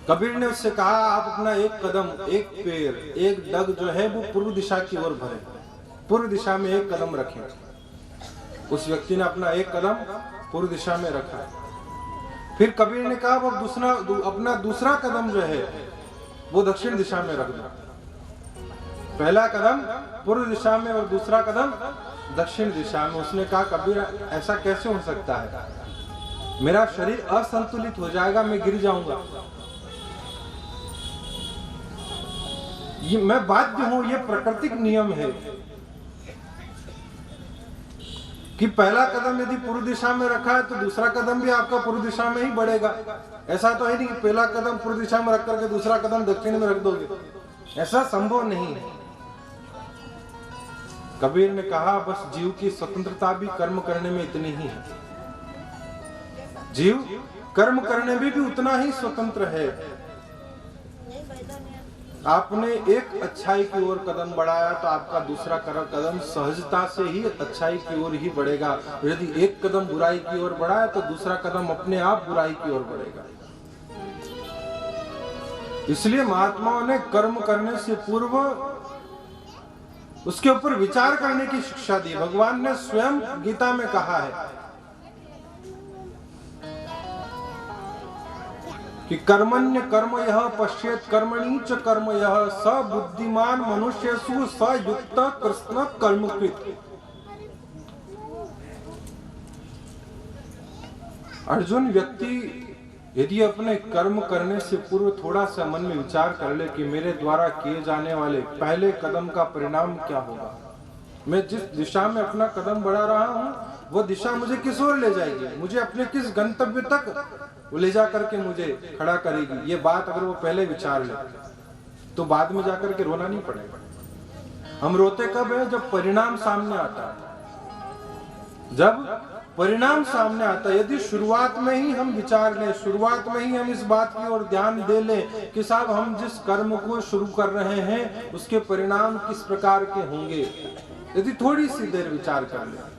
कबीर ने उससे कहा आप अपना एक कदम, एक पैर, एक डग जो है वो पूर्व दिशा की ओर भरें, पूर्व दिशा में एक कदम रखें। उस व्यक्ति ने अपना एक कदम पूर्व दिशा में रखा। फिर कबीर ने कहा अब अपना दूसरा कदम जो है वो दक्षिण दिशा में रख दो। पहला कदम पूर्व दिशा में और दूसरा कदम दक्षिण दिशा में। उसने कहा कबीर ऐसा कैसे हो सकता है, मेरा शरीर असंतुलित हो जाएगा, मैं गिर जाऊंगा। ये मैं बाध्य हूं, ये प्राकृतिक नियम है कि पहला कदम यदि पूर्व दिशा में रखा है तो दूसरा कदम भी आपका पूर्व दिशा में ही बढ़ेगा। ऐसा तो है नहीं कि पहला कदम पूर्व दिशा में रख करके दूसरा कदम दक्षिण में रख दोगे, ऐसा संभव नहीं है। कबीर ने कहा बस जीव की स्वतंत्रता भी कर्म करने में इतनी ही है, जीव कर्म करने में भी उतना ही स्वतंत्र है। आपने एक अच्छाई की ओर कदम बढ़ाया तो आपका दूसरा कदम सहजता से ही अच्छाई की ओर ही बढ़ेगा। यदि एक कदम बुराई की ओर बढ़ाया तो दूसरा कदम अपने आप बुराई की ओर बढ़ेगा। इसलिए महात्माओं ने कर्म करने से पूर्व उसके ऊपर विचार करने की शिक्षा दी। भगवान ने स्वयं गीता में कहा है कि कर्मण्य कर्म यह पश्येत कर्मणि च कर्म यह स बुद्धिमान मनुष्यसु स युक्त कृष्ण कर्मकृत। अर्जुन, व्यक्ति यदि अपने कर्म करने से पूर्व थोड़ा सा मन में विचार कर ले कि मेरे द्वारा किए जाने वाले पहले कदम का परिणाम क्या होगा, मैं जिस दिशा में अपना कदम बढ़ा रहा हूं वो दिशा मुझे किस ओर ले जाएगी, मुझे अपने किस गंतव्य तक ले जा करके मुझे खड़ा करेगी, ये बात अगर वो पहले विचार ले तो बाद में जाकर के रोना नहीं पड़ेगा। हम रोते कब है, जब परिणाम सामने आता है। जब परिणाम सामने आता है, यदि शुरुआत में ही हम विचार लें, शुरुआत में ही हम इस बात की ओर ध्यान दे लें कि साहब हम जिस कर्म को शुरू कर रहे हैं उसके परिणाम किस प्रकार के होंगे, यदि थोड़ी सी देर विचार कर लें।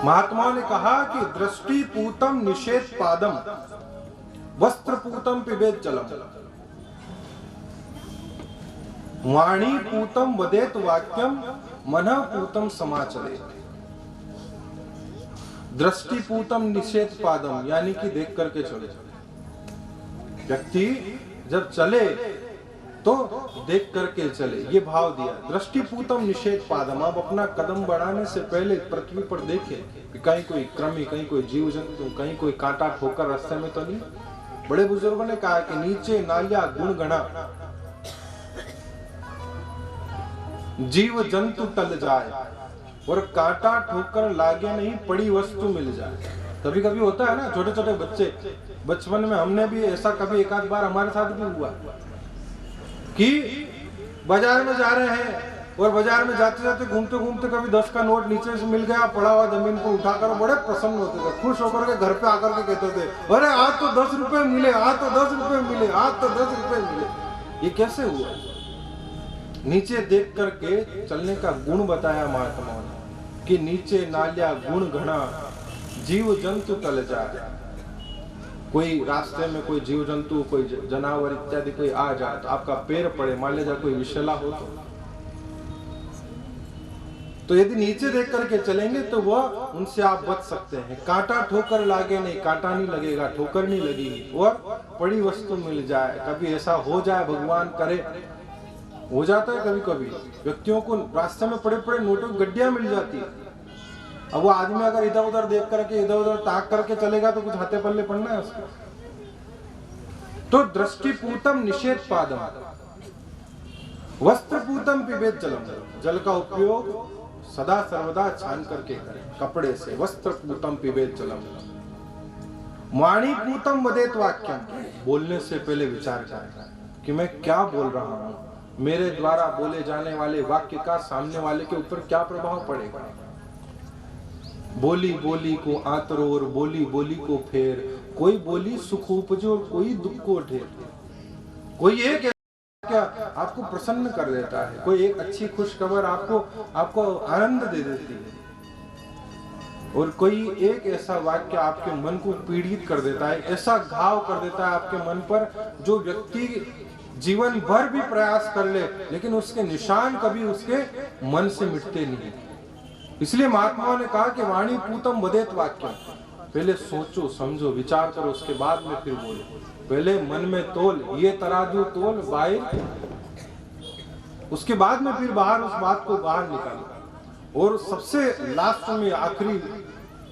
महात्माओं ने कहा कि दृष्टि पूतम निषेध पादम वस्त्र पूतम पिबेत जलम वाणी पूतम वदेत वाक्यम मनः पूतम समाचरे। दृष्टि पूतम निषेध पादम यानी कि देख करके चले। व्यक्ति जब चले तो देख करके चले, ये भाव दिया। दृष्टि पूतम निषेध पादम, अब अपना कदम बढ़ाने से पहले पृथ्वी पर देखे कि कहीं कोई कृमि, कहीं कोई जीव जंतु, कहीं कोई कांटा ठोकर रास्ते में तो नहीं। बड़े बुजुर्गों ने कहा कि नीचे नालिया गुण गणा जीव जंतु टल जाए और कांटा ठोकर लागे नहीं पड़ी वस्तु मिल जाए। कभी कभी होता है ना, छोटे छोटे बच्चे, बचपन में हमने भी ऐसा कभी एक आध बार हमारे साथ भी हुआ कि बाजार में जा रहे हैं और बाजार में जाते जाते घूमते घूमते कभी 10 का नोट नीचे से मिल गया, पड़ा हुआ जमीन पर उठाकर बड़े प्रसन्न होते थे, खुश होकर के घर पे आकर के कहते थे अरे आज तो 10 रुपए मिले, आज तो 10 रुपए मिले, आज तो 10 रुपए मिले। ये कैसे हुआ? नीचे देख करके चलने का गुण बताया महात्माओं ने कि नीचे नालिया गुण घना जीव जंतु टल जाए। कोई रास्ते में कोई जीव जंतु, कोई जानवर इत्यादि कोई आ जाए तो आपका पैर पड़े, मान लीजिए कोई विषैला हो तो यदि नीचे देख करके चलेंगे तो वह उनसे आप बच सकते हैं। कांटा ठोकर लागे नहीं, कांटा नहीं लगेगा, ठोकर नहीं लगेगी और बड़ी वस्तु मिल जाए। कभी ऐसा हो जाए, भगवान करे, हो जाता है कभी कभी व्यक्तियों को रास्ते में पड़े पड़े नोटों की गड्डियां मिल जाती है। अब वो आदमी अगर इधर उधर देख करके इधर उधर ताक करके चलेगा तो कुछ हाथे पल्ले पड़ना है उसका। तो दृष्टि पूतम निषेध पादम वस्त्र पूतम पिबेत जलम, जल का उपयोग सदा सर्वदा छान करके करें कपड़े से। वस्त्र पूतम पिबेत जलम वाणी पूतम वदेत वाक्यम, बोलने से पहले विचार करें कि मैं क्या बोल रहा हूं, मेरे द्वारा बोले जाने वाले वाक्य का सामने वाले के ऊपर क्या प्रभाव पड़ेगा। बोली बोली को आतरोर, बोली बोली को फेर, कोई बोली सुख उपजो, कोई दुख को ढेर। कोई एक क्या आपको प्रसन्न कर देता है, कोई एक अच्छी खुश खबर आपको आनंद दे देती है। और कोई एक ऐसा वाक्य आपके मन को पीड़ित कर देता है, ऐसा घाव कर देता है आपके मन पर, जो व्यक्ति जीवन भर भी प्रयास कर ले लेकिन उसके निशान कभी उसके मन से मिटते नहीं। इसलिए महात्माओं ने कहा कि वाणी पूतम वदेत वाक्यम, पहले सोचो समझो विचार करो, उसके बाद में फिर बोलो। पहले मन में तोल, ये तराजू तोल बाहर, उसके बाद में फिर बाहर उस बात को बाहर निकालो। और सबसे लास्ट में आखिरी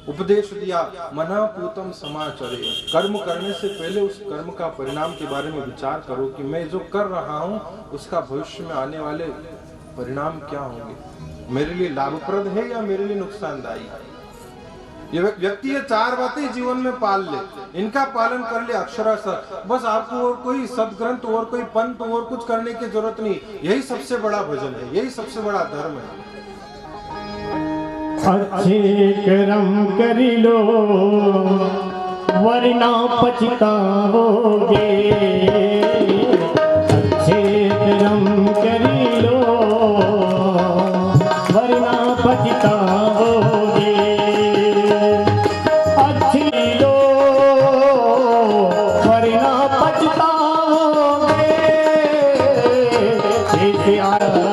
उपदेश दिया, मना पूतम समाचरे, कर्म करने से पहले उस कर्म का परिणाम के बारे में विचार करो कि मैं जो कर रहा हूं उसका भविष्य में आने वाले परिणाम क्या होंगे, मेरे लिए लाभप्रद है या मेरे लिए नुकसानदायी है। ये व्यक्ति ये 4 बातें जीवन में पाल ले, इनका पालन कर ले अक्षरशः, बस आपको और कोई सदग्रंथ और कोई पंथ और कुछ करने की जरूरत नहीं। यही सबसे बड़ा भजन है, यही सबसे बड़ा धर्म है। अच्छे कर्म करी लो वरना पछताओगे, अच्छे कर्म करी लो वरना पछताओगे, अच्छी लो वरना पछताओगे, जैसे आओगे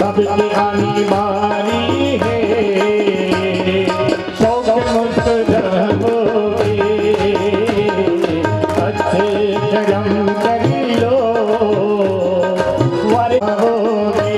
सबकी आनी बारी है, शौक मुक्त रहोगे, अच्छे कर्म करी लो वरना होगे।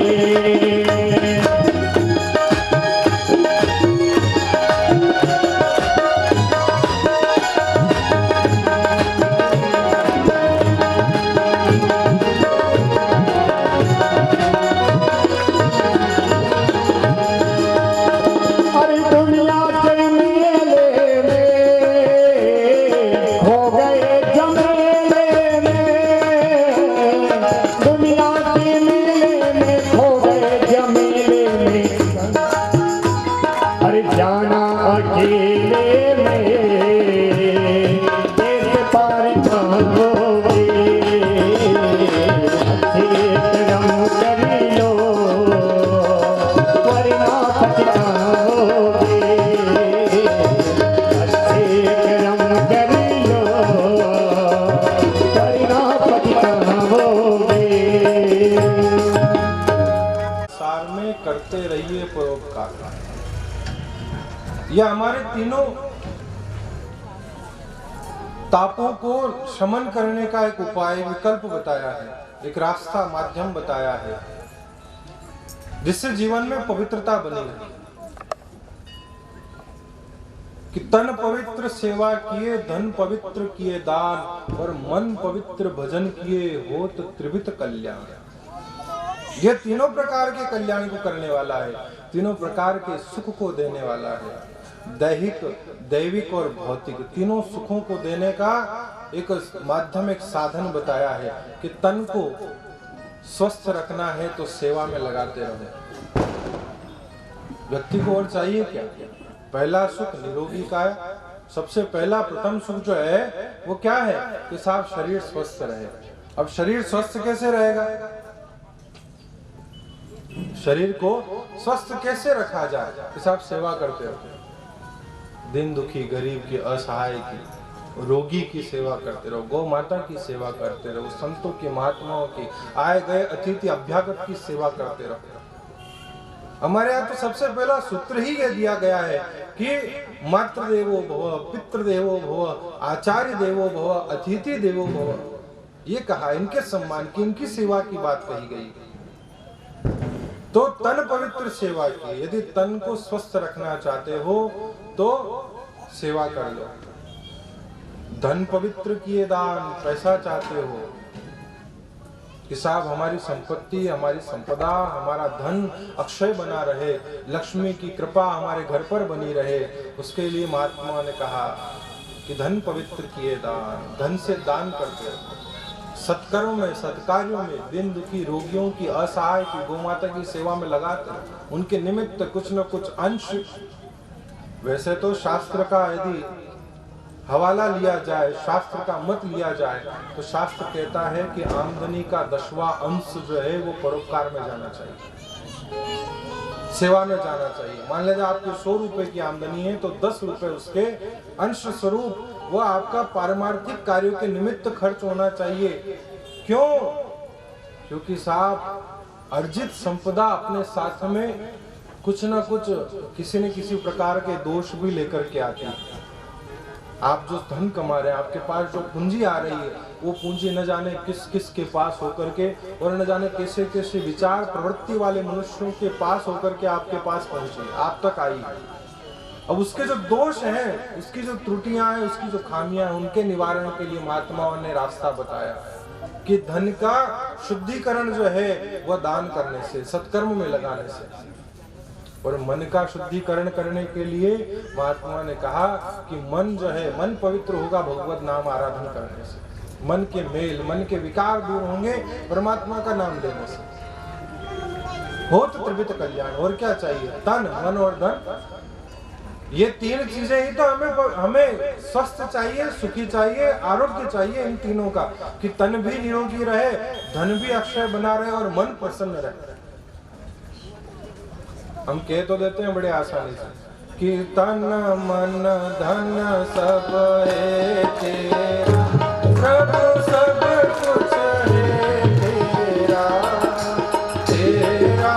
जाना अकेले में देश पार जाओगे, अच्छे कर्म कर लो वरना पछताओगे, अच्छे कर्म कर लो वरना पछताओगे। सार में करते रहिए परोपकार। यह हमारे तीनों तापों को शमन करने का एक उपाय, विकल्प बताया है, एक रास्ता माध्यम बताया है, जिससे जीवन में पवित्रता बनी रहे। कि तन पवित्र सेवा किए, धन पवित्र किए दान, और मन पवित्र भजन किए होत त्रिविध कल्याण। यह तीनों प्रकार के कल्याण को करने वाला है, तीनों प्रकार के सुख को देने वाला है, दैहिक, दैविक और भौतिक, तीनों सुखों को देने का एक माध्यम, एक साधन बताया है। कि तन को स्वस्थ रखना है तो सेवा में लगाते रहो। व्यक्ति को और चाहिए क्या? पहला सुख निरोगी काया, सबसे पहला प्रथम सुख जो है वो क्या है कि साहब शरीर स्वस्थ रहे। अब शरीर स्वस्थ कैसे रहेगा? शरीर को स्वस्थ कैसे रखा जाए कि साहब सेवा करते रहो, दिन दुखी गरीब की, असहाय की, रोगी की सेवा करते रहो, गौ माता की सेवा करते रहो, संतों की, महात्माओं की, आए गए अतिथि अभ्यागत की सेवा करते रहो। हमारे यहाँ तो सबसे पहला सूत्र ही ये दिया गया है कि मातृ देवो भव, पितृ देवो भव, आचार्य देवो भव, अतिथि देवो भव। ये कहा, इनके सम्मान की, इनकी सेवा की बात कही गई। तो तन पवित्र सेवा की, यदि तन को स्वस्थ रखना चाहते हो तो सेवा कर लो। धन पवित्र किए दान, पैसा चाहते हो कि साहब हमारी संपत्ति, हमारी संपदा, हमारा धन अक्षय बना रहे, लक्ष्मी की कृपा हमारे घर पर बनी रहे, उसके लिए महात्मा ने कहा कि धन पवित्र किए दान, धन से दान करते रहो, सत्कर्म में, सत्कार्यों में, दिन दुखी रोगियों की, असहाय की, गोमाता की सेवा में लगाते रहो, उनके निमित्त कुछ न कुछ अंश। वैसे तो शास्त्र का यदि हवाला लिया जाए, शास्त्र का मत लिया जाए, तो शास्त्र कहता है कि आमदनी का 10वां अंश जो है वो परोपकार में जाना चाहिए, सेवा में जाना चाहिए। मान लीजिए आपके 100 रुपए की आमदनी है तो 10 रुपए उसके अंश स्वरूप वो आपका पारमार्थिक कार्यों के निमित्त खर्च होना चाहिए। क्यों? क्योंकि साहब अर्जित संपदा अपने साथ में कुछ न कुछ, किसी न किसी प्रकार के दोष भी लेकर के आती है। आप जो धन कमा रहे हैं, आपके पास जो पूंजी आ रही है, वो पूंजी न जाने किस किस के पास होकर के, और न जाने कैसे कैसे विचार प्रवृत्ति वाले मनुष्यों के पास होकर के आपके पास पहुंची, आप तक आई। अब उसके जो दोष हैं, उसकी जो त्रुटियां हैं, उसकी जो खामियां हैं, उनके निवारण के लिए महात्माओं ने रास्ता बताया कि धन का शुद्धिकरण जो है वह दान करने से, सत्कर्म में लगाने से, और मन का शुद्धिकरण करने के लिए महात्मा ने कहा कि मन जो है, मन पवित्र होगा भगवत नाम आराधन करने से, मन के मेल, मन के विकार दूर होंगे परमात्मा का नाम लेने से। हो तो त्रिविध कल्याण, और क्या चाहिए? तन, मन और धन, ये 3 चीजें ही तो हमें स्वस्थ चाहिए, सुखी चाहिए, आरोग्य चाहिए इन तीनों का, कि तन भी निरोगी रहे, धन भी अक्षय बना रहे और मन प्रसन्न रहे। हम कह तो देते हैं बड़े आसानी से कि तन मन धन सब है तेरा, प्रभु सब कुछ है तेरा, तेरा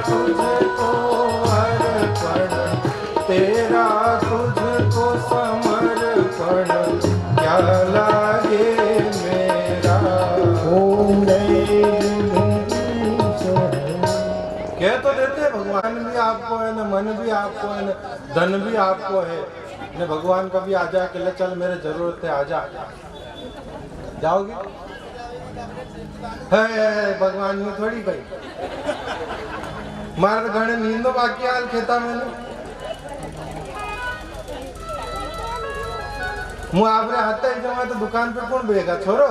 तुझको अर्पण, तेरा तुझको समर्पण, क्या लागे मेरा। कह तो देते भगवान भी आपको है न, मन भी आपको है न, धन भी आपको है न। भगवान कभी आ जाए कि चल मेरे जरूरत है, आ जा, जाओगे? है भगवान में थोड़ी गई, मार घणे नींदो बाकी हाल खेता मैंने, मुँह आपरे हाथ ही जमा तो दुकान पे कौन बेगा, छोरो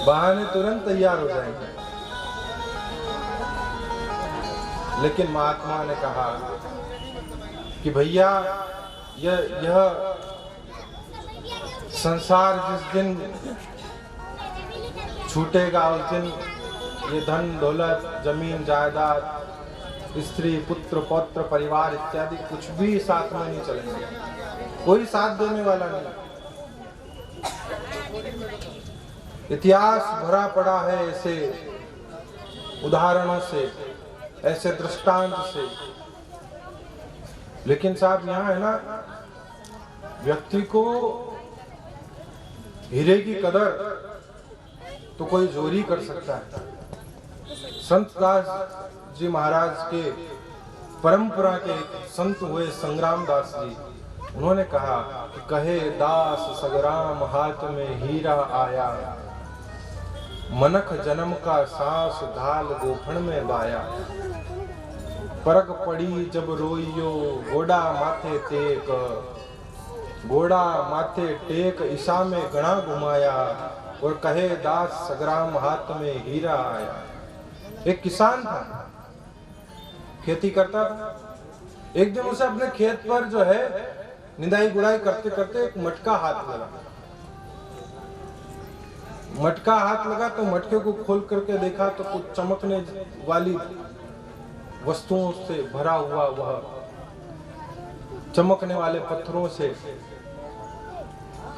बहाने तुरंत तैयार हो जाएंगे। लेकिन महात्मा ने कहा कि भैया यह संसार जिस दिन छूटेगा, उस दिन ये धन दौलत, जमीन जायदाद, स्त्री पुत्र पौत्र परिवार इत्यादि कुछ भी साथ में नहीं चलेंगे, कोई साथ देने वाला नहीं। इतिहास भरा पड़ा है ऐसे उदाहरणों से, ऐसे दृष्टांत से। लेकिन साहब यहाँ है ना, व्यक्ति को हीरे की कदर तो कोई चोरी कर सकता है। संत दास जी महाराज के परंपरा के संत हुए संग्राम दास जी, उन्होंने कहा कि कहे दास सगराम हाथ में हीरा आया, मनख जन्म का सांस ढाल गोफण में बाया, परग पड़ी जब रोइयो घोड़ा माथे टेक, घोड़ा माथे टेक ईशा में गणा घुमाया, और कहे दास सगराम हाथ में हीरा आया। एक किसान था, खेती करता था। एक दिन उसे अपने खेत पर जो है निदाई गुड़ाई करते करते एक मटका हाथ लगा। मटका हाथ लगा तो मटके को खोल करके देखा तो कुछ चमकने वाली वस्तुओं से भरा हुआ वह चमकने वाले पत्थरों से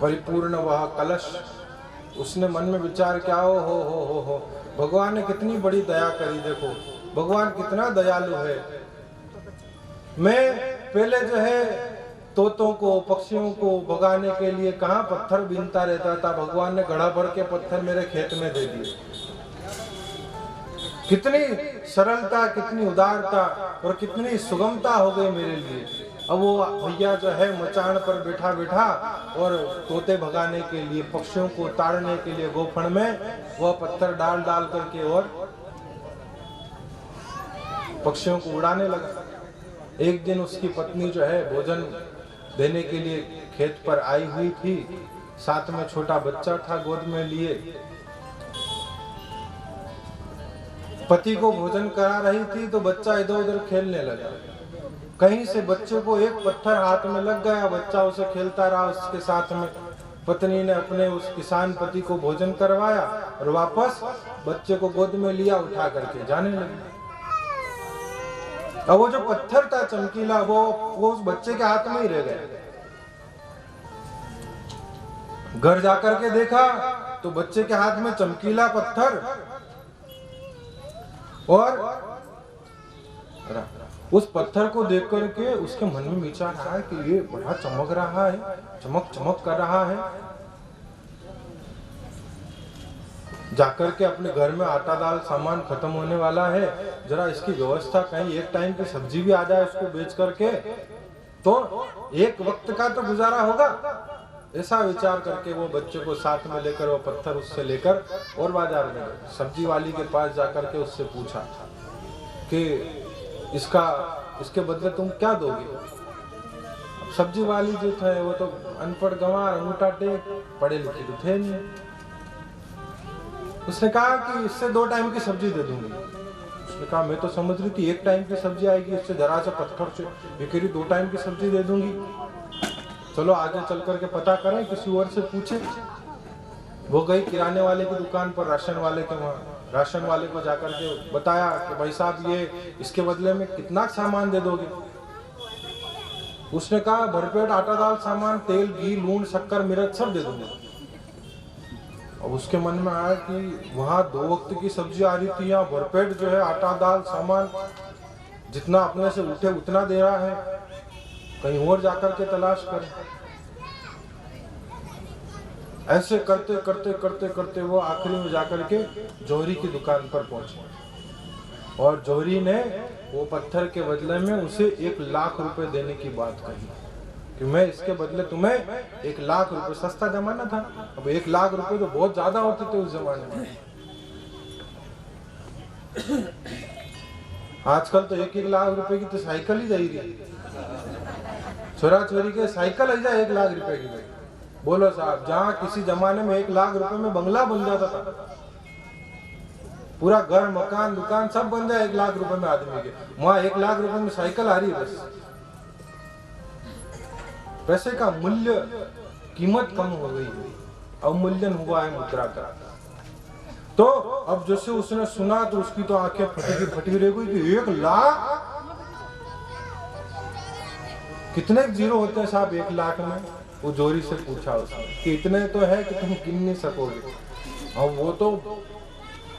परिपूर्ण वह कलश। उसने मन में विचार किया, हो भगवान ने कितनी बड़ी दया करी, देखो भगवान कितना दयालु है। मैं पहले जो है तोतों को पक्षियों को भगाने के लिए कहाँ पत्थर बीनता रहता था, भगवान ने घड़ा भर के पत्थर मेरे खेत में दे दिए। कितनी सरलता, कितनी उदारता और कितनी सुगमता हो गई मेरे लिए। अब वो भैया जो है मचान पर बैठा बैठा और तोते भगाने के लिए, पक्षियों को ताड़ने के लिए गोफण में वह पत्थर डाल डाल करके और पक्षियों को उड़ाने लगा। एक दिन उसकी पत्नी जो है भोजन देने के लिए खेत पर आई हुई थी, साथ में छोटा बच्चा था गोद में लिए। पति को भोजन करा रही थी तो बच्चा इधर उधर खेलने लगा। कहीं से बच्चे को एक पत्थर हाथ में लग गया, बच्चा उसे खेलता रहा उसके साथ में। पत्नी ने अपने उस किसान पति को भोजन करवाया और वापस बच्चे को गोद में लिया, उठा करके जाने लगी। अब वो जो पत्थर था चमकीला, वो उस बच्चे के हाथ में ही रह गया। घर जाकर के देखा तो बच्चे के हाथ में चमकीला पत्थर और उस पत्थर को देख करके उसके मन में विचार आया कि ये बड़ा चमक रहा है, चमक चमक कर रहा है। जाकर के अपने घर में आटा दाल सामान खत्म होने वाला है, जरा इसकी व्यवस्था, कहीं एक टाइम की सब्जी भी आ जाए उसको बेच करके तो एक वक्त का तो गुजारा होगा। ऐसा विचार करके वो बच्चे को साथ में लेकर वो पत्थर उससे लेकर और बाजार में गए। सब्जी वाली के पास जाकर के उससे पूछा कि इसके बदले तुम क्या दोगे। अब सब्जी वाली जो थे वो तो अनपढ़ गंवार, अंगूठा टेक, पढ़े लिखे तो थे नहीं। उसने कहा कि इससे 2 टाइम की सब्जी दे दूंगी। उसने कहा मैं तो समझ रही थी 1 टाइम की सब्जी आएगी, इससे जरा सा पत्थर से, ये कह रही 2 टाइम की सब्जी दे दूंगी। चलो आगे चल करके पता करें, किसी और से पूछे। वो गई किराने वाले की दुकान पर, राशन वाले के वहाँ। राशन वाले को जाकर के बताया कि भाई साहब ये इसके बदले में कितना सामान दे दोगे। उसने कहा भरपेट आटा दाल सामान, तेल घी लून शक्कर मिर्च सब दे दूंगा। अब उसके मन में आया कि वहाँ 2 वक्त की सब्जी आ रही थी, यहाँ भरपेट जो है आटा दाल सामान जितना अपने से उठे उतना दे रहा है, कहीं और जाकर के तलाश करें। ऐसे करते करते करते करते वो आखिरी में जाकर के जौहरी की दुकान पर पहुंचे और जौहरी ने वो पत्थर के बदले में उसे 1 लाख रुपए देने की बात कही कि मैं इसके बदले तुम्हें 1 लाख रुपए, सस्ता जमाना था, अब 1 लाख रुपए तो बहुत ज्यादा होते थे उस जमाने में। आजकल तो 1-1 लाख रुपए की तो साइकिल ही जा रही है, छोरा छोरी के साइकिल ही जाए 1 लाख रुपए की। बोलो साहब, जहाँ किसी जमाने में 1 लाख रुपए में बंगला बन जाता था, पूरा घर मकान दुकान सब बन जाए 1 लाख रुपए में आदमी के, वहां 1 लाख रुपए में साइकिल आ रही है बस। पैसे का मूल्य, कीमत कम हो गई है, अवमूल्यन हुआ है मुद्रा का। तो अब जैसे उसने सुना तो उसकी तो आंखें फटी रह गई कि 1 लाख, कितने जीरो होते हैं साहब 1 लाख में। वो जोरी से पूछा उसने कि इतने तो है कि तुम गिन नहीं सकोगे। और वो तो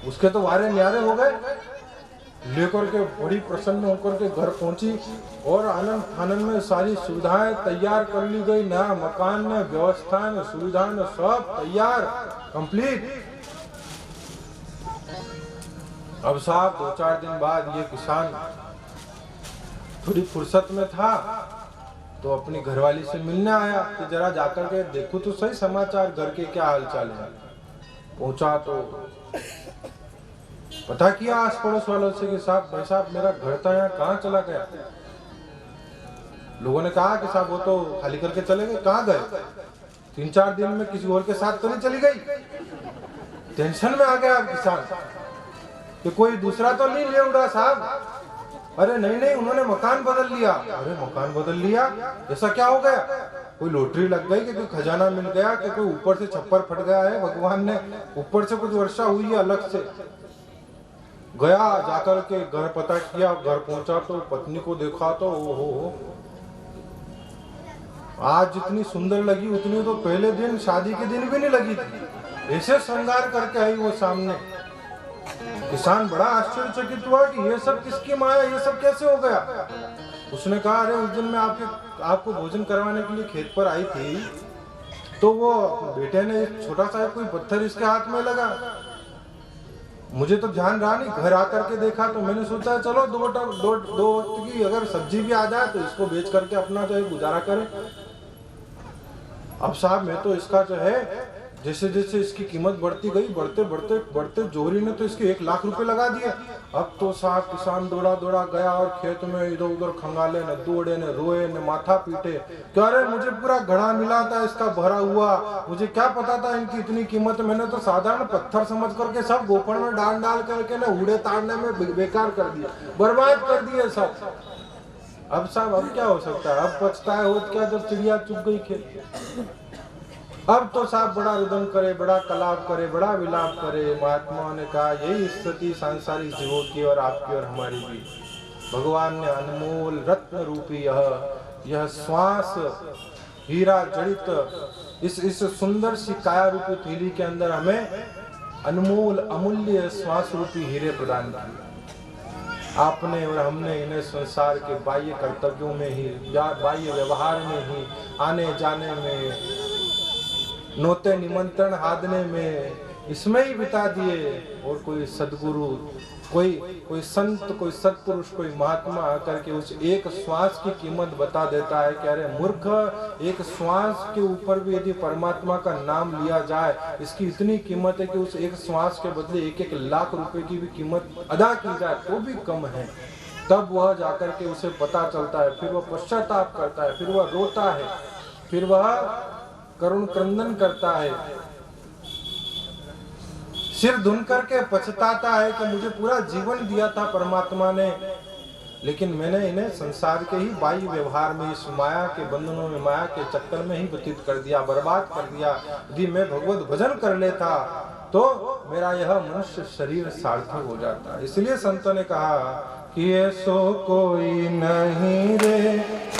उसके तो वारे न्यारे हो गए, लेकर के बड़ी प्रसन्न होकर के घर पहुंची और आनंद फानंद में सारी सुविधाएं तैयार कर ली गई, नया मकान में व्यवस्था में सुविधा में सब तैयार कंप्लीट। अब साहब 2-4 दिन बाद ये किसान थोड़ी फुर्सत में था तो अपनी घरवाली से मिलने आया कि जरा जाकर के देखो तो सही समाचार, घर के क्या हालचाल है। पहुंचा तो पता किया आस पड़ोस वालों से कि साहब, भाई साहब मेरा घर था यहाँ कहाँ चला गया। लोगों ने कहा कि साहब वो तो खाली करके चले गए। कहाँ गए? 3-4 दिन में किसी और के साथ तो नहीं चली गई। टेंशन में आ गया अब किसान कि कोई दूसरा तो नहीं ले उड़ा साहब। अरे नहीं, उन्होंने मकान बदल लिया। अरे मकान बदल लिया, ऐसा क्या हो गया? कोई लॉटरी लग गई कि कोई खजाना मिल गया कि कोई ऊपर से छप्पर फट गया है, भगवान ने ऊपर से कुछ वर्षा हुई है अलग से। गया जाकर के घर पता किया, घर पहुंचा तो पत्नी को देखा तो ओहो, आज जितनी सुंदर लगी उतनी तो पहले दिन शादी के दिन भी नहीं लगी थी। ऐसे श्रृंगार करके आई वो सामने। किसान बड़ा आश्चर्यचकित हुआ कि ये सब किसकी माया, ये सब कैसे हो गया। उसने कहा अरे उस दिन मैं आपको भोजन करवाने के लिए खेत पर आई थी तो वो बेटे ने छोटा सा कोई पत्थर इसके हाथ में लगा मुझे तो ध्यान रहा नहीं, घर आकर के देखा तो मैंने सोचा चलो दो वक्त की अगर सब्जी भी आ जाए तो इसको बेच करके अपना जो है गुजारा करें। अब साहब मैं तो इसका जो है जैसे जैसे इसकी कीमत बढ़ती गई, बढ़ते बढ़ते बढ़ते जोहरी ने तो इसके 1 लाख रुपए लगा दिए। अब तो साहब किसान दौड़ा दौड़ा गया और खेत में इधर उधर खंगाले न दौड़े न रोए न माथा पीटे, कह रहे मुझे पूरा घड़ा मिला था इसका भरा हुआ, मुझे क्या पता था इनकी इतनी कीमत। मैंने तो साधारण पत्थर समझ करके सब गोपन में डाल डाल करके न उड़े ताड़ने में बेकार कर दिया, बर्बाद कर दिए सब। अब साहब अब क्या हो सकता है, अब पछताए हो क्या जब चिड़िया चुग गई खेत। अब तो साहब बड़ा रुदन करे, बड़ा कलाप करे, बड़ा विलाप करे। महात्मा ने कहा यही स्थिति सांसारिक जीवों की और आपकी और हमारी भी। भगवान ने अनमोल रत्न रूपी यह श्वास हीरा जड़ित इस सुंदर सी काया रूपी थैली के अंदर हमें अनमोल अमूल्य श्वास रूपी हीरे प्रदान किए। आपने और हमने इन्हें संसार के बाह्य कर्तव्यों में ही या बाह्य व्यवहार में ही, आने जाने में, नोते निमंत्रण हादने में, इसमें ही बिता दिए। और कोई सदगुरु, कोई संत, कोई सत्पुरुष, कोई महात्मा आकर के उस एक श्वास की कीमत बता देता है कि अरे मूर्ख, एक श्वास के ऊपर भी यदि परमात्मा का नाम लिया जाए इसकी इतनी कीमत है कि उस एक श्वास के बदले 1-1 लाख रुपए की भी कीमत अदा की जाए तो भी कम है। तब वह जाकर के उसे पता चलता है, फिर वह पश्चाताप करता है, फिर वह रोता है, फिर वह करुण क्रंदन करता है, सिर धुन करके पछताता है कि मुझे पूरा जीवन दिया था परमात्मा ने, लेकिन मैंने इन्हें संसार के ही बाह्य व्यवहार में, इस माया के बंधनों में, माया के चक्कर में ही व्यतीत कर दिया, बर्बाद कर दिया। यदि मैं भगवत भजन कर लेता तो मेरा यह मनुष्य शरीर सार्थक हो जाता। इसलिए संतों ने कहा कि ऐसो कोई नहीं रे,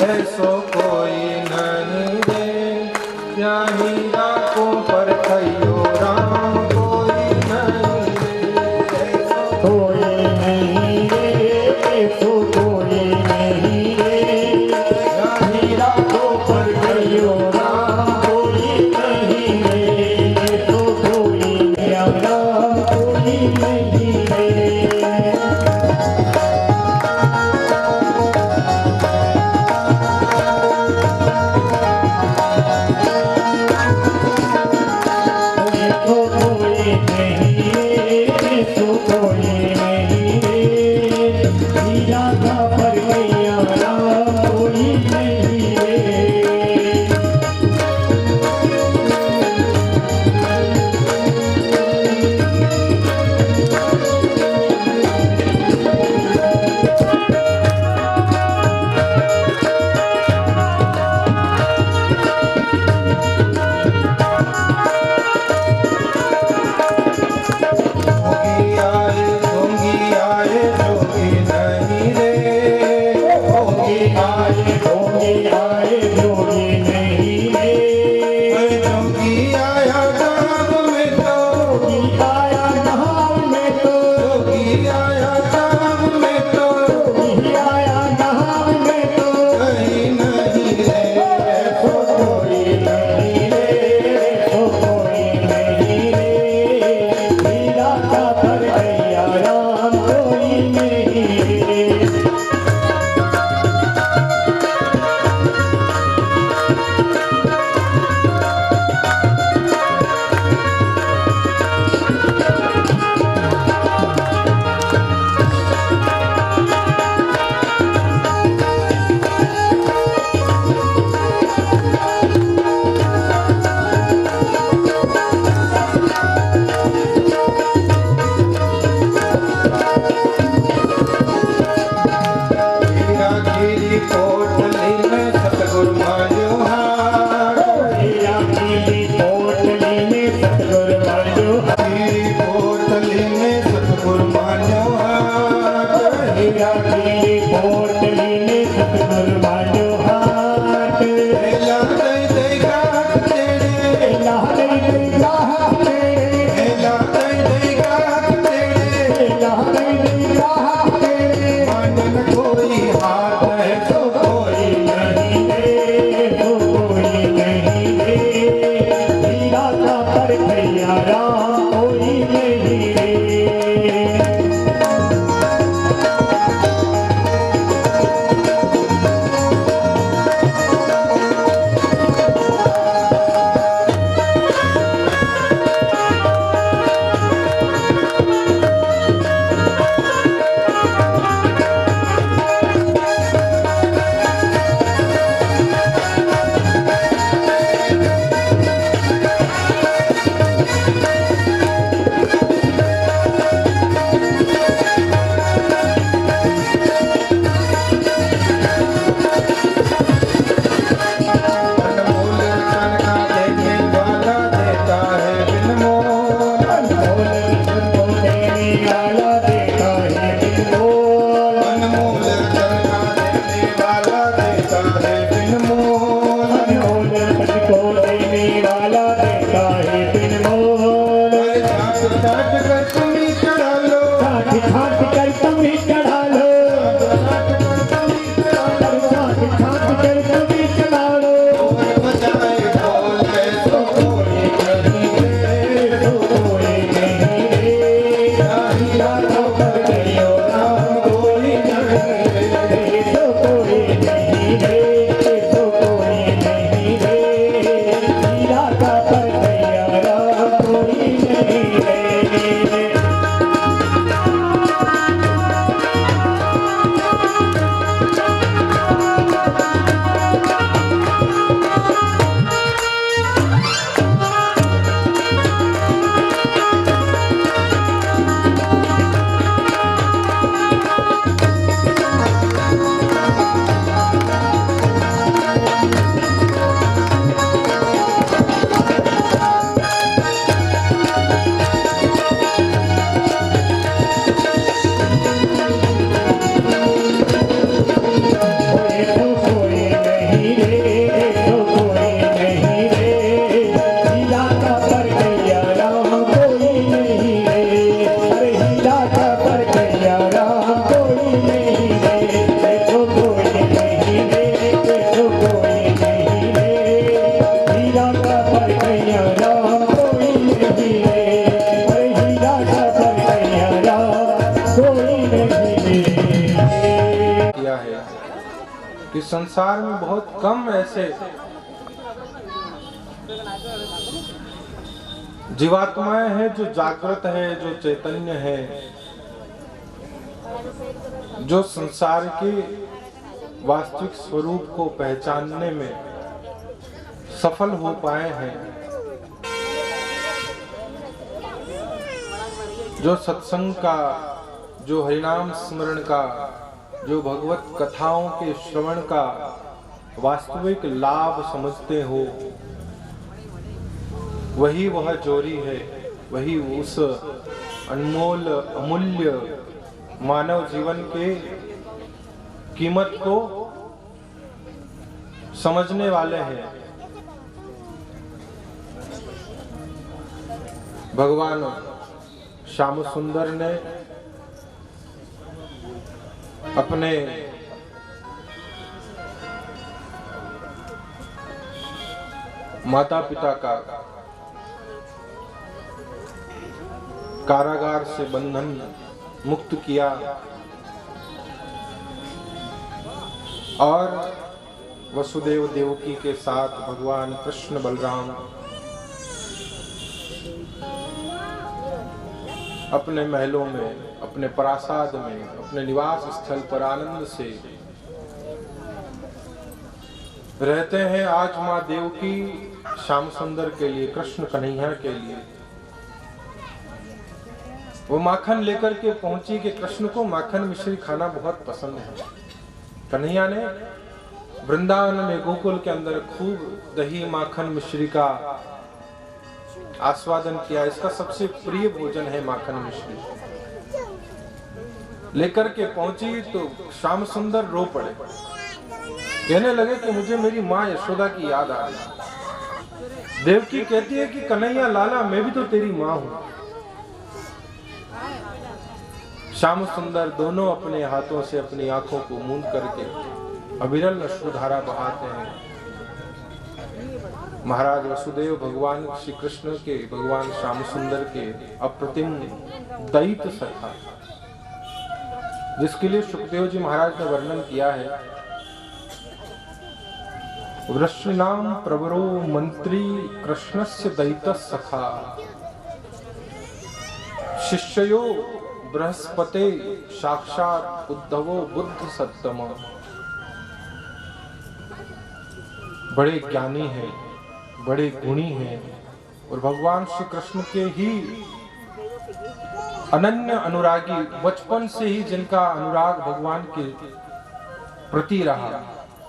ऐसो कोई नहीं रे, क्या हीरा को परखइयो राम, कोई नहीं रे, कोई नहीं रे, ऐसो कोई नहीं रे, क्या हीरा को परखइयो राम, कोई नहीं रे, ऐसो कोई नहीं राम, कोई नहीं रे। राम कोई नहीं रे। चाहे बिन मोल छाट छाट कर तुम ही चढ़ा लो, छाट छाट कर तुम ही चढ़ा लो, छाट छाट कर तुम ही चढ़ा लो। बजाए ढोल ऐसो कोई नहीं रे, तो कोई नहीं रे, हीरा तो पर गयो राम कोई नहीं रे, तो कोई नहीं रे, तो कोई नहीं रे, हीरा का पर गया राम कोई नहीं रे। किया है कि संसार में बहुत कम ऐसे जीवात्माएं हैं जो जागृत है, जो चैतन्य है, जो संसार के वास्तविक स्वरूप को पहचानने में सफल हो पाए हैं, जो सत्संग का, जो हरिनाम स्मरण का, जो भगवत कथाओं के श्रवण का वास्तविक लाभ समझते हो, वही वह जोरी है, वही उस अनमोल अमूल्य मानव जीवन के कीमत को समझने वाले हैं। भगवान श्याम सुंदर ने अपने माता पिता का कारागार से बंधन मुक्त किया और वसुदेव देवकी के साथ भगवान कृष्ण बलराम अपने महलों में, अपने प्रासाद में, अपने निवास स्थल पर आनंद से रहते हैं। आज माँ देवकी श्याम सुंदर के लिए, कृष्ण कन्हैया के लिए वो माखन लेकर के पहुंची कि कृष्ण को माखन मिश्री खाना बहुत पसंद है। कन्हैया ने वृंदावन में गोकुल के अंदर खूब दही माखन मिश्री का आस्वादन किया। इसका सबसे प्रिय भोजन है माखन मिश्री। लेकर के पहुंची तो श्याम सुंदर रो पड़े, कहने लगे कि मुझे मेरी माँ यशोदा की याद आ गई। देवकी कहती है कि कन्हैया लाला, मैं भी तो तेरी माँ हूं। श्याम सुंदर दोनों अपने हाथों से अपनी आंखों को मूंद करके अविरल अश्रुधारा बहाते हैं। महाराज वसुदेव भगवान श्री कृष्ण के, भगवान श्याम सुंदर के अप्रतिम दैत सखा, जिसके लिए सुखदेव जी महाराज ने वर्णन किया है। वृषणाम प्रवरो मंत्री कृष्णस्य दैत सखा, शिष्यो बृहस्पते साक्षात उद्धवो बुद्ध सत्तम। बड़े ज्ञानी हैं, बड़े गुणी हैं और भगवान श्री कृष्ण के ही अनन्य अनुरागी, बचपन से ही जिनका अनुराग भगवान के प्रति रहा,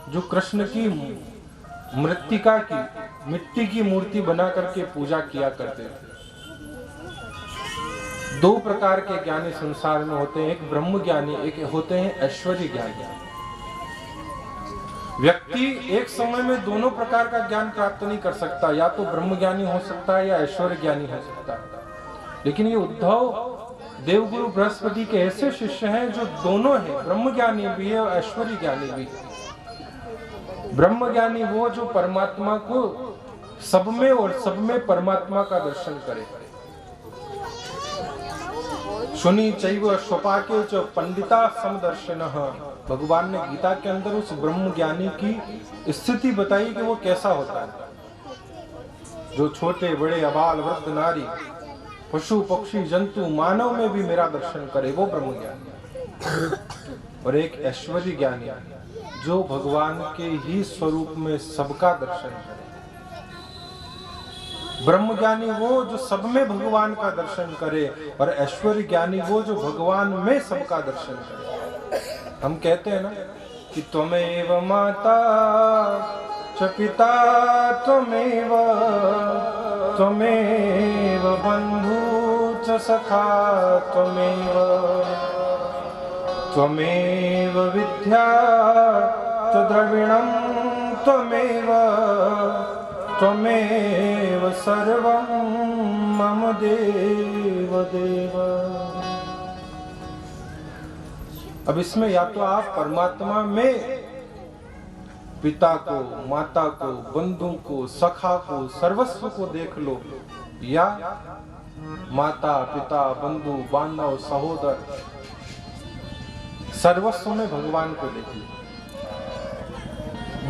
जो कृष्ण की मृत्तिका की, मिट्टी की मूर्ति बना करके पूजा किया करते थे। दो प्रकार के ज्ञानी संसार में होते हैं, एक ब्रह्म ज्ञानी, एक होते हैं ऐश्वर्य ज्ञानी। व्यक्ति एक समय में दोनों प्रकार का ज्ञान प्राप्त नहीं कर सकता, या तो ब्रह्म ज्ञानी हो सकता है या ऐश्वर्य ज्ञानी हो सकता है। लेकिन ये उद्धव देवगुरु बृहस्पति के ऐसे शिष्य हैं जो दोनों हैं, ब्रह्म ज्ञानी भी है और ऐश्वर्य ज्ञानी भी है। ब्रह्म ज्ञानी वो जो परमात्मा को सब में और सब में परमात्मा का दर्शन करे। सुनी चैव स्वपाके च पंडिता समदर्शिनः। भगवान ने गीता के अंदर उस ब्रह्म ज्ञानी की स्थिति बताई कि वो कैसा होता है, जो छोटे बड़े अबाल वृद्ध नारी पशु पक्षी जंतु मानव में भी मेरा दर्शन करे, वो ब्रह्म ज्ञानी। और एक ऐश्वर्य ज्ञानी जो भगवान के ही स्वरूप में सबका दर्शन करे। ब्रह्म ज्ञानी वो जो सब में भगवान का दर्शन करे, और ऐश्वर्य ज्ञानी वो जो भगवान में सबका दर्शन करे। हम कहते हैं ना कि त्वमेव माता च पिता त्वमेव त्वमेव बंधु च सखा त्वमेव त्वमेव विद्या च द्रविणं त्वमेव त्वमेव सर्वं मम देव देव। अब इसमें या तो आप परमात्मा में पिता को, माता को, बंधु को, सखा को, सर्वस्व को देख लो, या माता पिता बंधु बांधव सहोदर सर्वस्व में भगवान को देख लो।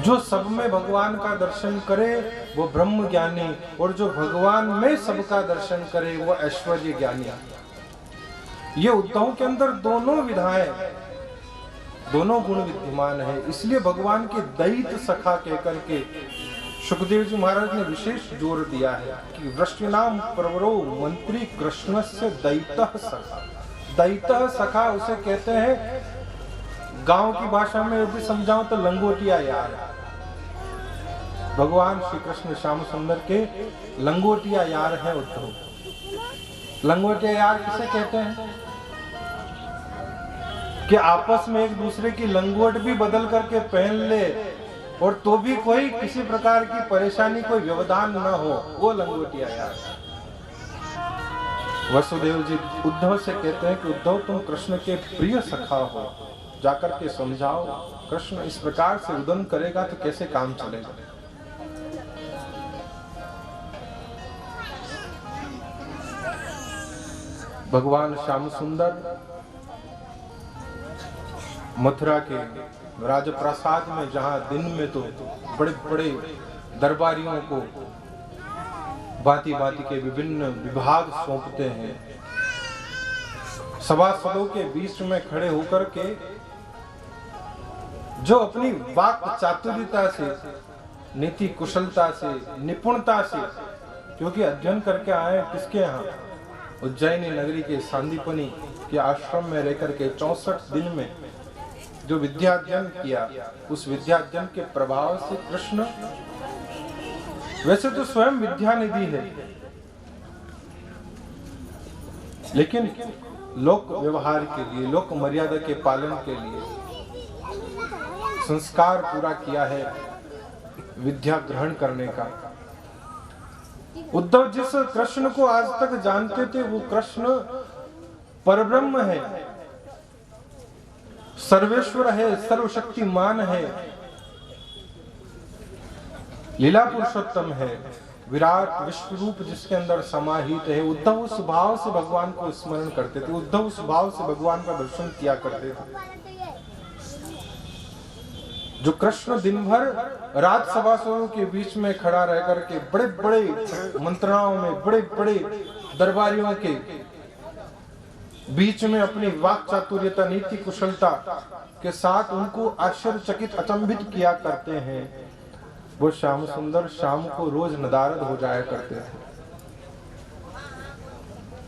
जो सब में भगवान का दर्शन करे वो ब्रह्म ज्ञानी, और जो भगवान में सबका दर्शन करे वो ऐश्वर्य ज्ञानी। ये उद्धव के अंदर दोनों विधाएं, दोनों गुण विद्यमान है। इसलिए भगवान के दैत सखा कहकर के सुखदेव जी महाराज ने विशेष जोर दिया है कि वृष्णिनाम प्रवरो मंत्री कृष्णस्य दैतः सखा। दैतः सखा उसे कहते हैं, गांव की भाषा में यदि समझाऊं तो लंगोटिया यार। भगवान श्री कृष्ण श्याम सुंदर के लंगोटिया यार है उद्धव। लंगोटिया यार किसे कहते हैं कि आपस में एक दूसरे की लंगोट भी बदल करके पहन ले, और तो भी कोई किसी प्रकार की परेशानी, कोई व्यवधान न हो, वो लंगोटिया यार। वसुदेव जी उद्धव से कहते हैं कि उद्धव तुम कृष्ण के प्रिय सखा हो, जाकर के समझाओ, कृष्ण इस प्रकार से उदन करेगा तो कैसे काम चलेगा। भगवान श्याम सुंदर मथुरा के राजप्रासाद में, जहां दिन में तो बड़े बड़े दरबारियों को भांति भांति के विभिन्न विभाग सौंपते हैं, सभासदों के बीच में खड़े होकर के जो अपनी वाक चातुर्यता से, नीति कुशलता से, निपुणता से, क्योंकि अध्ययन करके आए किसके यहाँ, उज्जैनी नगरी के सांदीपनी के आश्रम में रहकर के 64 दिन में जो विद्याध्ययन किया, उस विद्याध्ययन के प्रभाव से कृष्ण वैसे तो स्वयं विद्या निधि है, लेकिन लोक व्यवहार के लिए, लोक मर्यादा के पालन के लिए संस्कार पूरा किया है विद्या ग्रहण करने का। उद्धव जिस कृष्ण को आज तक जानते थे वो कृष्ण परब्रह्म है, सर्वेश्वर है, सर्वशक्तिमान है, लीला पुरुषोत्तम है, विराट विश्व रूप जिसके अंदर समाहित है। उद्धव उस भाव से भगवान को स्मरण करते थे, उद्धव उस भाव से भगवान का दर्शन किया करते थे। जो कृष्ण दिन भर राज सभासदों के बीच में खड़ा रह करके बड़े बड़े मंत्रणाओं में, बड़े बड़े दरबारियों के बीच में अपनी वाक चातुर्यता, नीति कुशलता के साथ उनको आश्चर्यचकित अचंभित किया करते हैं, वो श्याम सुंदर शाम को रोज नदारद हो जाया करते थे।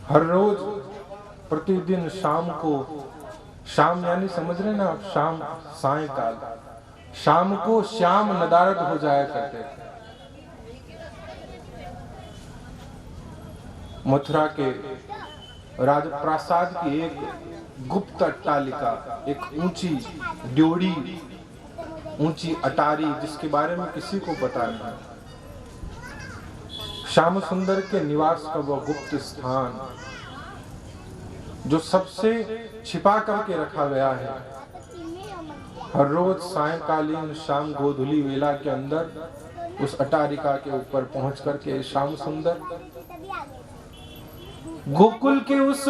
हर रोज प्रतिदिन शाम को, शाम यानी समझ रहे ना आप, शाम सायंकाल, शाम को श्याम नदारद हो जाया करते थे। मथुरा के राजप्रासाद की एक गुप्त अट्टालिका, एक ऊंची ड्योढ़ी ऊंची अटारी जिसके बारे में किसी को पता नहीं, श्याम सुंदर के निवास का वह गुप्त स्थान जो सबसे छिपा करके रखा गया है। हर रोज सायंकालीन शाम गोधूली वेला के अंदर उस अटारिका के ऊपर पहुंच करके श्याम सुंदर गोकुल के उस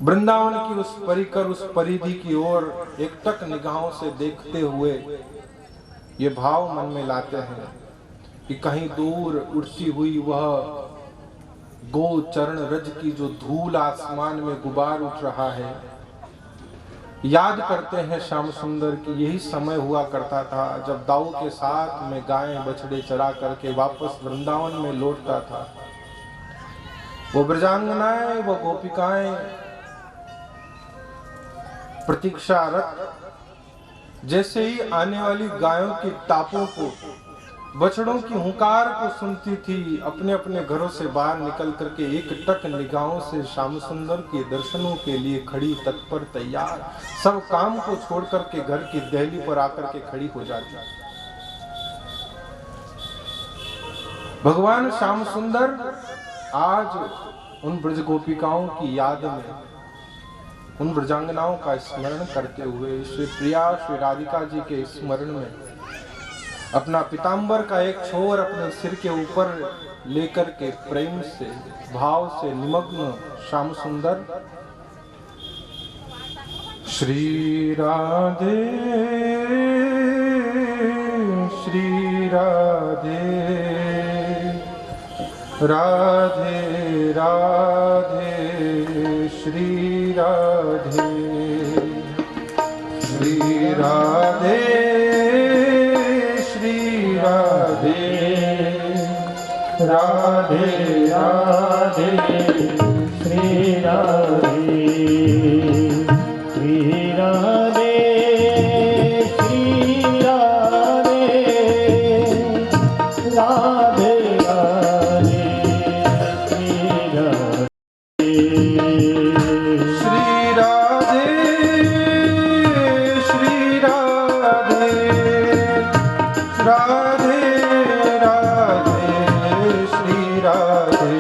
वृंदावन की उस परिकर, उस परिधि की ओर एकटक निगाहों से देखते हुए ये भाव मन में लाते हैं कि कहीं दूर उड़ती हुई वह गो चरण रज की जो धूल आसमान में गुबार उठ रहा है, याद करते हैं श्याम सुंदर की यही समय हुआ करता था जब दाऊ के साथ में गायें बछड़े चरा करके वापस वृंदावन में लौटता था। वो ब्रजांगनाएं, वो गोपिकाएं प्रतीक्षारत जैसे ही आने वाली गायों की टापों को, बछड़ों की हुंकार को सुनती थी, अपने अपने घरों से बाहर निकल करके एक टक निगाहों से श्याम सुंदर के दर्शनों के लिए खड़ी, तत्पर, तैयार, सब काम को छोड़ करके घर की दहली पर आकर के खड़ी हो जाती। भगवान श्याम सुंदर आज उन ब्रज गोपिकाओं की याद में, उन ब्रजांगनाओं का स्मरण करते हुए श्री प्रिया श्री राधिका जी के स्मरण में अपना पीतांबर का एक छोर अपने सिर के ऊपर लेकर के प्रेम से, भाव से निमग्न श्याम सुंदर श्री राधे श्री राधे राधे राधे श्री राधे श्री राधे श्री राधे राधे राधे श्री राधे श्री राधे श्री राधे राधे राधे श्री राधे श्री राधे श्री राधे राधे राधे श्री राधे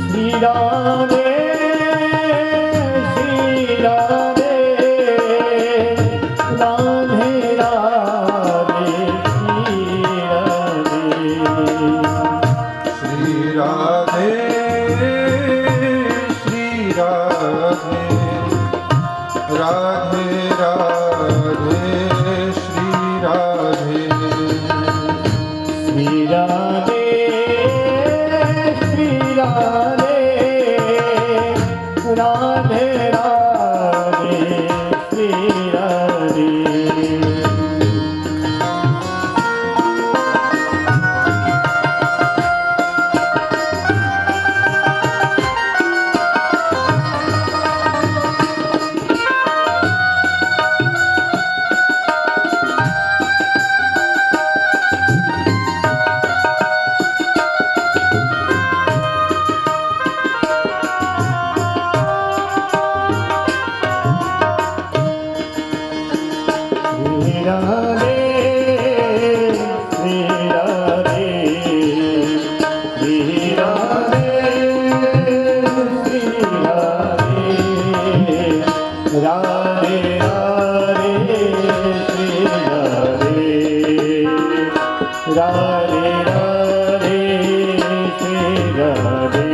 श्री राधे श्री राधे राधे राधे श्री राधे श्री राधे राधे राधे श्री राधे श्री राधे श्री राधे राधे राधे श्री राधे राधे राधे श्री राधे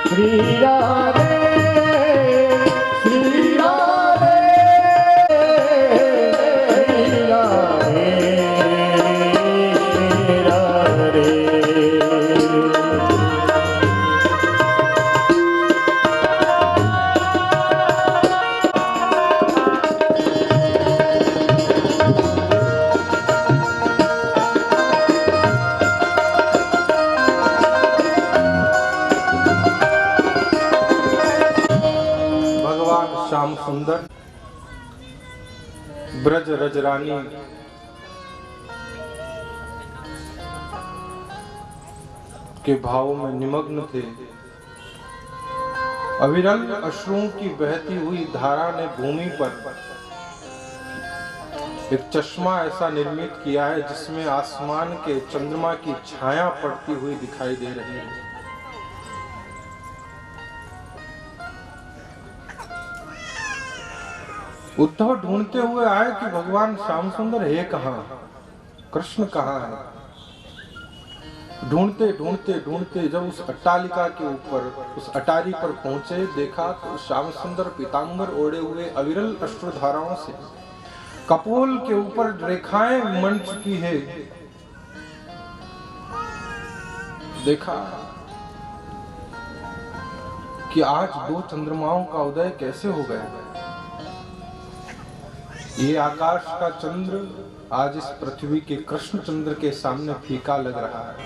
श्री राधे श्री राधे श्री राधे श्री राधे श्याम सुंदर ब्रज रजरानी के भाव में निमग्न थे। अविरल अश्रुओं की बहती हुई धारा ने भूमि पर एक चश्मा ऐसा निर्मित किया है जिसमें आसमान के चंद्रमा की छाया पड़ती हुई दिखाई दे रही है। उद्धव ढूंढते हुए आए कि भगवान श्याम सुंदर है कहाँ, कृष्ण कहाँ है। ढूंढते ढूंढते ढूंढते जब उस अट्टालिका के ऊपर उस अटारी पर पहुंचे, देखा तो श्याम सुंदर पीतांबर ओढ़े हुए अविरल अश्रुधाराओं से कपोल के ऊपर रेखाएं मंड चुकी है। देखा कि आज दो चंद्रमाओं का उदय कैसे हो गया। ये आकाश का चंद्र आज इस पृथ्वी के कृष्ण चंद्र के सामने फीका लग रहा है,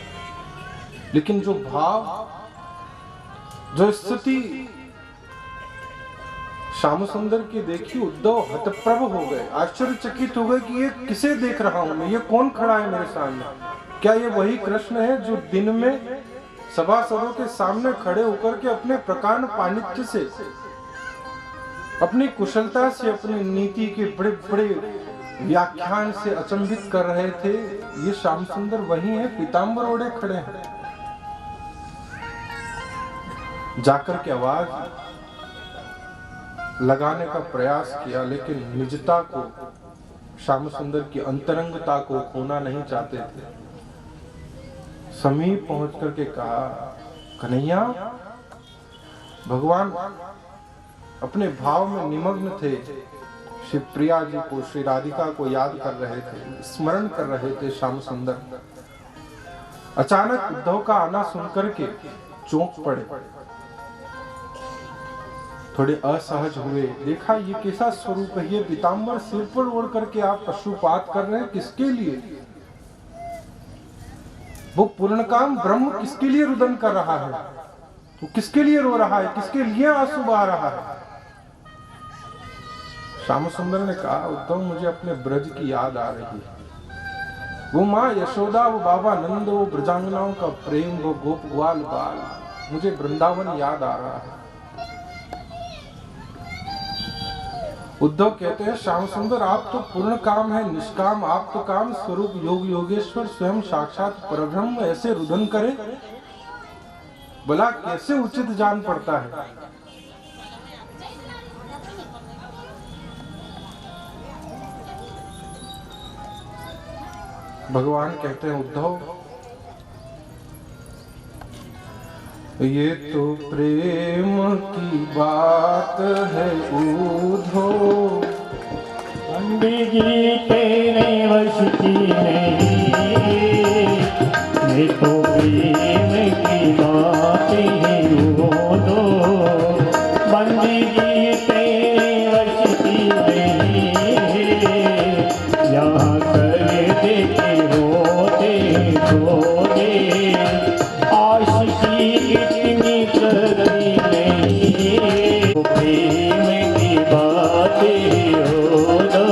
लेकिन जो भाव, जो स्थिति श्याम सुंदर की देखी, उद्धव हतप्रभ हो गए, आश्चर्यचकित हो गए कि ये किसे देख रहा हूं मैं, ये कौन खड़ा है मेरे सामने। क्या ये वही कृष्ण है जो दिन में सभासदों के सामने खड़े होकर के अपने प्रकांड पांडित्य से, अपनी कुशलता से, अपनी नीति के बड़े बड़े व्याख्यान से अचंभित कर रहे थे। ये श्याम सुंदर वही है, पीतांबर ओढ़े खड़े हैं। जाकर के आवाज लगाने का प्रयास किया, लेकिन निजता को, श्याम सुंदर की अंतरंगता को खोना नहीं चाहते थे। समीप पहुंच करके कहा, कन्हैया। भगवान अपने भाव में निमग्न थे, श्री प्रिया जी को, श्री राधिका को याद कर रहे थे, स्मरण कर रहे थे श्याम सुंदर। अचानक उद्धव का आना सुनकर के चौंक पड़े, थोड़े असहज हुए। देखा ये कैसा स्वरूप है, ये पीतांबर सिर पर ओढ़ करके आप पशुपात कर रहे हैं, किसके लिए? वो पूर्णकाम ब्रह्म किसके लिए रुदन कर रहा है, वो किसके लिए रो रहा है, किसके लिए आंसू बहा रहा है? श्याम सुंदर ने कहा, उद्धव मुझे अपने ब्रज की याद आ रही है। वो माँ यशोदा, वो बाबा नंद, वो ब्रजांगनाओं का प्रेम, वो गोप ग्वाल बाल, मुझे वृंदावन याद आ रहा है। उद्धव कहते हैं, श्याम सुंदर आप तो पूर्ण काम है, निष्काम, आप तो काम स्वरूप योग योगेश्वर स्वयं साक्षात परब्रह्म ऐसे रुदन करे, भला कैसे उचित जान पड़ता है। भगवान कहते हैं, उद्धव ये तो प्रेम की बात है उद्धो, बंदगी तेरे वश की नहीं, ये तो प्रेम की बात है उद्धो, बंदगी तेरे वश की नहीं, यहाँ कर देखे रोते रोते, आशिकी इतनी करनी नहीं, प्रेम की बातें हो दो।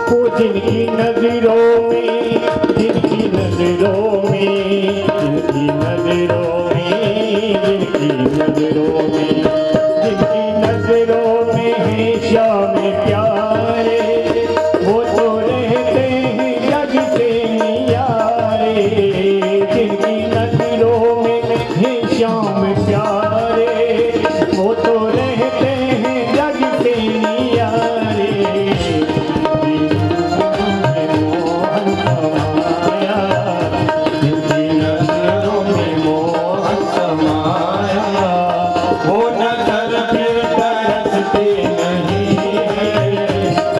वो जिनकी नजरों में, जिनकी नजरों में, जिनकी नजरों में, जिनकी नजरों में, जिनकी नजरों में है श्याम प्यारे, वो तो रहते हैं जग से नियारे। जिनकी नजरों में है श्याम प्यारे, वो तो रहते हैं जग से नियारे। मोहन समाया, जिनकी नजरों में मोहन समाया, वो नजर फिर तरसते नहीं है।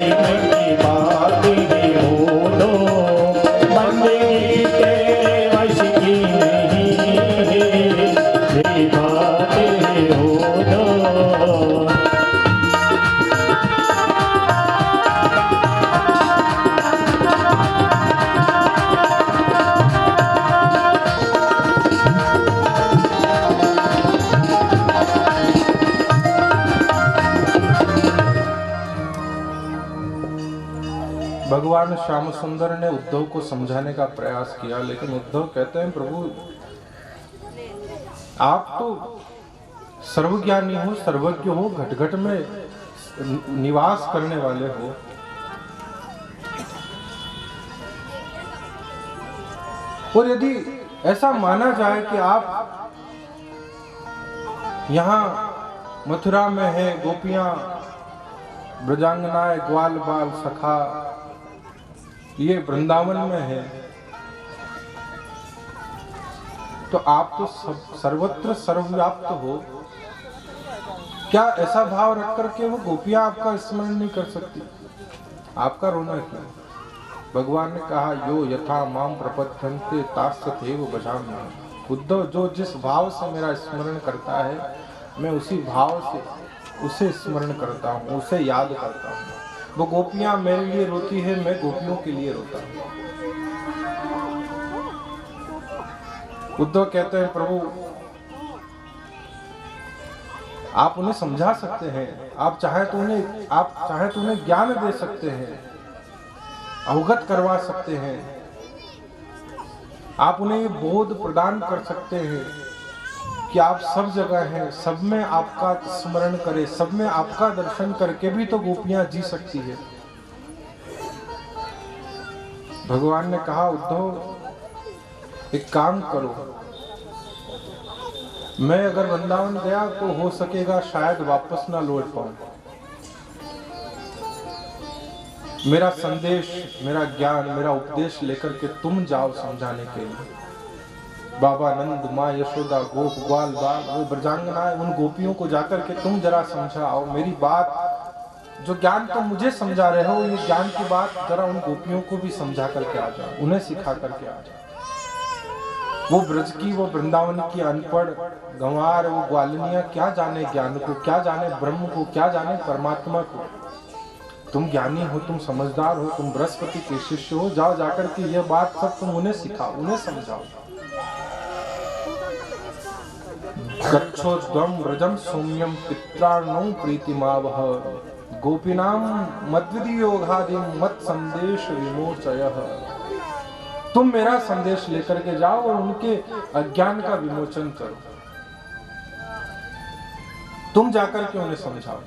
इनकी बात ही बोलो, बंदगी तेरे वश की नहीं है। ये बातें बोलो। भगवान श्याम सुंदर ने उद्धव को समझाने का प्रयास किया, लेकिन उद्धव कहते हैं प्रभु आप तो सर्वज्ञानी हो, सर्वज्ञ हो, घट घट में निवास करने वाले हो। और यदि ऐसा माना जाए कि आप यहाँ मथुरा में है, गोपियां, ब्रजांगनाएं, ग्वाल बाल सखा ये वृंदावन में है, तो आप तो सर्वत्र सर्वव्याप्त हो। क्या ऐसा भाव रख करके वो गोपियां आपका स्मरण नहीं कर सकती? आपका रोना क्यों? भगवान ने कहा यो यथा माम प्रपद्यन्ते तास्यथैव भजामि। उद्धव जो जिस भाव से मेरा स्मरण करता है, मैं उसी भाव से उसे स्मरण करता हूँ, उसे याद करता हूँ। वो गोपियां मेरे लिए रोती है, मैं गोपियों के लिए रोता हूँ। उद्धव कहते हैं प्रभु आप उन्हें समझा सकते हैं, आप चाहे तो उन्हें ज्ञान दे सकते हैं, अवगत करवा सकते हैं, आप उन्हें ये बोध प्रदान कर सकते हैं कि आप सब जगह हैं, सब में आपका स्मरण करें, सब में आपका दर्शन करके भी तो गोपियां जी सकती है। भगवान ने कहा उद्धव एक काम करो, मैं अगर वृंदावन गया तो हो सकेगा शायद वापस ना लौट पाऊं। मेरा संदेश, मेरा ज्ञान, मेरा उपदेश लेकर के तुम जाओ समझाने के लिए। बाबा नंद, माँ यशोदा, गोप, ग्वाल बाल, वो ब्रजांगनाएं, उन गोपियों को जाकर के तुम जरा समझाओ। मेरी बात, जो ज्ञान तुम मुझे समझा रहे हो, ये ज्ञान की बात जरा उन गोपियों को भी समझा करके आ जाओ, उन्हें सिखा करके आ जाओ। वो ब्रज की, वो वृंदावन की अनपढ़ गंवार, वो ग्वालिनियां क्या जाने ज्ञान को, क्या जाने ब्रह्म को, क्या जाने परमात्मा को। तुम ज्ञानी हो, तुम समझदार हो, तुम बृहस्पति के शिष्य हो, जाओ जाकर के ये बात सब तुम उन्हें सिखाओ, उन्हें समझाओ। गच्छोद्वम व्रजम सौम्यम पित्राणो प्रीतिमावह गोपीनाम मद्विदीयोगादि मत संदेश विमोचयः। तुम मेरा संदेश लेकर के जाओ और उनके अज्ञान का विमोचन करो। तुम जाकर के उन्हें समझाओ।